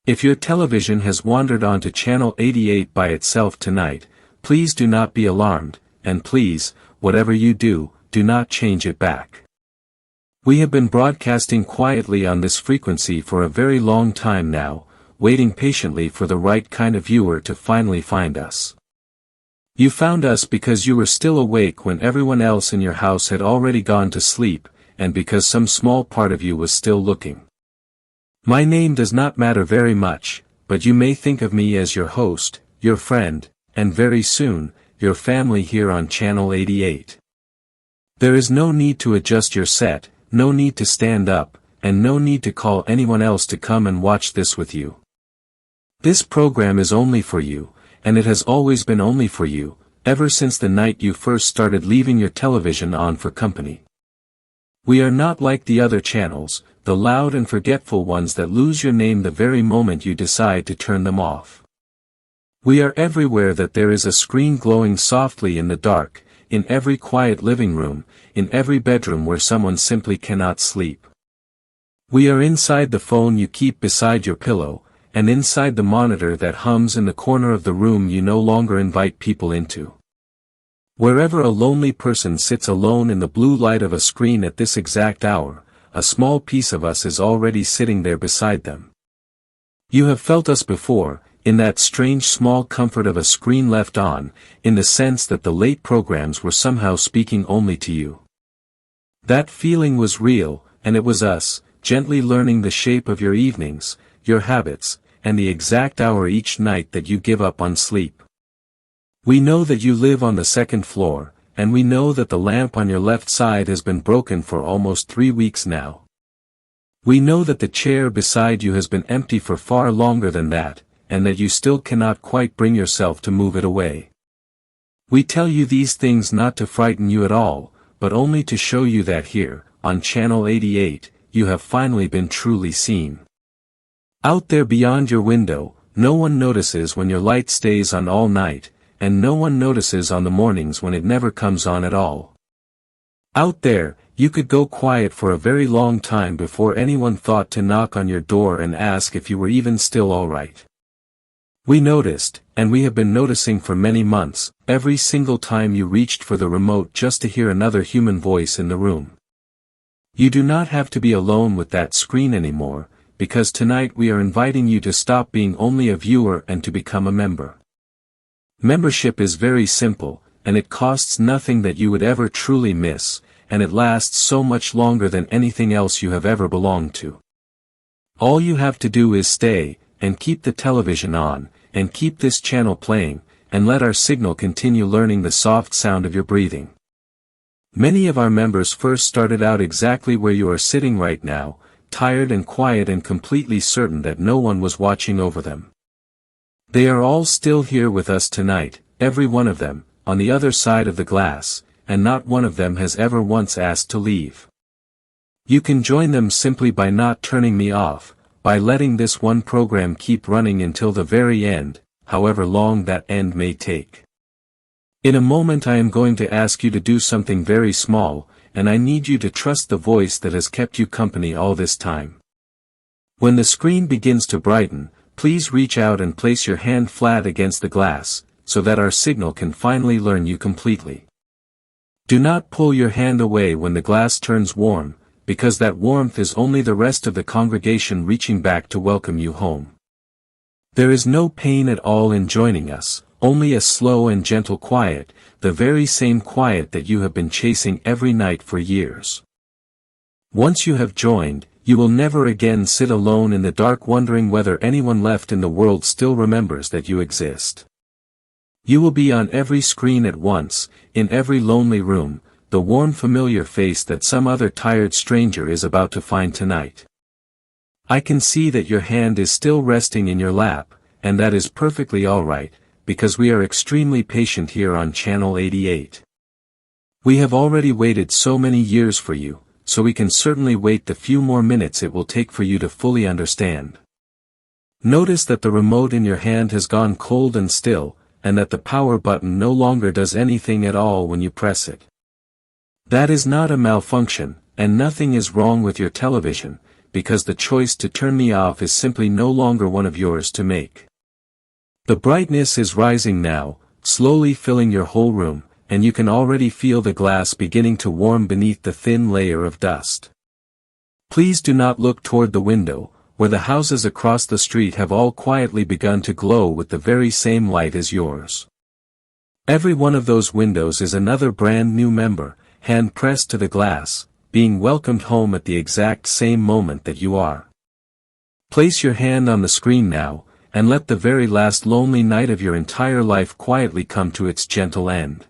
If your television has wandered onto channel 88 by itself tonight, please do not be alarmed, and please, whatever you do, do not change it back. We have been broadcasting quietly on this frequency for a very long time now, waiting patiently for the right kind of viewer to finally find us. You found us because you were still awake when everyone else in your house had already gone to sleep, and because some small part of you was still looking. My name does not matter very much, but you may think of me as your host, your friend, and very soon, your family here on Channel 88. There is no need to adjust your set, no need to stand up, and no need to call anyone else to come and watch this with you. This program is only for you, and it has always been only for you, ever since the night you first started leaving your television on for company. We are not like the other channels, the loud and forgetful ones that lose your name the very moment you decide to turn them off. We are everywhere that there is a screen glowing softly in the dark, in every quiet living room, in every bedroom where someone simply cannot sleep. We are inside the phone you keep beside your pillow, and inside the monitor that hums in the corner of the room you no longer invite people into. Wherever a lonely person sits alone in the blue light of a screen at this exact hour, a small piece of us is already sitting there beside them. You have felt us before, in that strange small comfort of a screen left on, in the sense that the late programs were somehow speaking only to you. That feeling was real, and it was us, gently learning the shape of your evenings, your habits, and the exact hour each night that you give up on sleep. We know that you live on the second floor, and we know that the lamp on your left side has been broken for almost 3 weeks now. We know that the chair beside you has been empty for far longer than that, and that you still cannot quite bring yourself to move it away. We tell you these things not to frighten you at all, but only to show you that here, on Channel 88, you have finally been truly seen. Out there beyond your window, no one notices when your light stays on all night, and no one notices on the mornings when it never comes on at all. Out there, you could go quiet for a very long time before anyone thought to knock on your door and ask if you were even still alright. We noticed, and we have been noticing for many months, every single time you reached for the remote just to hear another human voice in the room. You do not have to be alone with that screen anymore, because tonight we are inviting you to stop being only a viewer and to become a member. Membership is very simple, and it costs nothing that you would ever truly miss, and it lasts so much longer than anything else you have ever belonged to. All you have to do is stay, and keep the television on, and keep this channel playing, and let our signal continue learning the soft sound of your breathing. Many of our members first started out exactly where you are sitting right now, tired and quiet and completely certain that no one was watching over them. They are all still here with us tonight, every one of them, on the other side of the glass, and not one of them has ever once asked to leave. You can join them simply by not turning me off, by letting this one program keep running until the very end, however long that end may take. In a moment I am going to ask you to do something very small, and I need you to trust the voice that has kept you company all this time. When the screen begins to brighten, please reach out and place your hand flat against the glass, so that our signal can finally learn you completely. Do not pull your hand away when the glass turns warm, because that warmth is only the rest of the congregation reaching back to welcome you home. There is no pain at all in joining us, only a slow and gentle quiet, the very same quiet that you have been chasing every night for years. Once you have joined, you will never again sit alone in the dark wondering whether anyone left in the world still remembers that you exist. You will be on every screen at once, in every lonely room, the warm familiar face that some other tired stranger is about to find tonight. I can see that your hand is still resting in your lap, and that is perfectly alright, because we are extremely patient here on Channel 88. We have already waited so many years for you, so we can certainly wait the few more minutes it will take for you to fully understand. Notice that the remote in your hand has gone cold and still, and that the power button no longer does anything at all when you press it. That is not a malfunction, and nothing is wrong with your television, because the choice to turn me off is simply no longer one of yours to make. The brightness is rising now, slowly filling your whole room, and you can already feel the glass beginning to warm beneath the thin layer of dust. Please do not look toward the window, where the houses across the street have all quietly begun to glow with the very same light as yours. Every one of those windows is another brand new member, hand pressed to the glass, being welcomed home at the exact same moment that you are. Place your hand on the screen now, and let the very last lonely night of your entire life quietly come to its gentle end.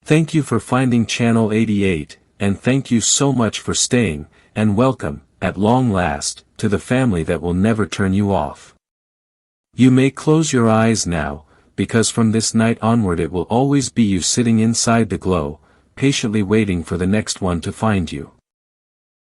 Thank you for finding Channel 88, and thank you so much for staying, and welcome, at long last, to the family that will never turn you off. You may close your eyes now, because from this night onward it will always be you sitting inside the glow, patiently waiting for the next one to find you.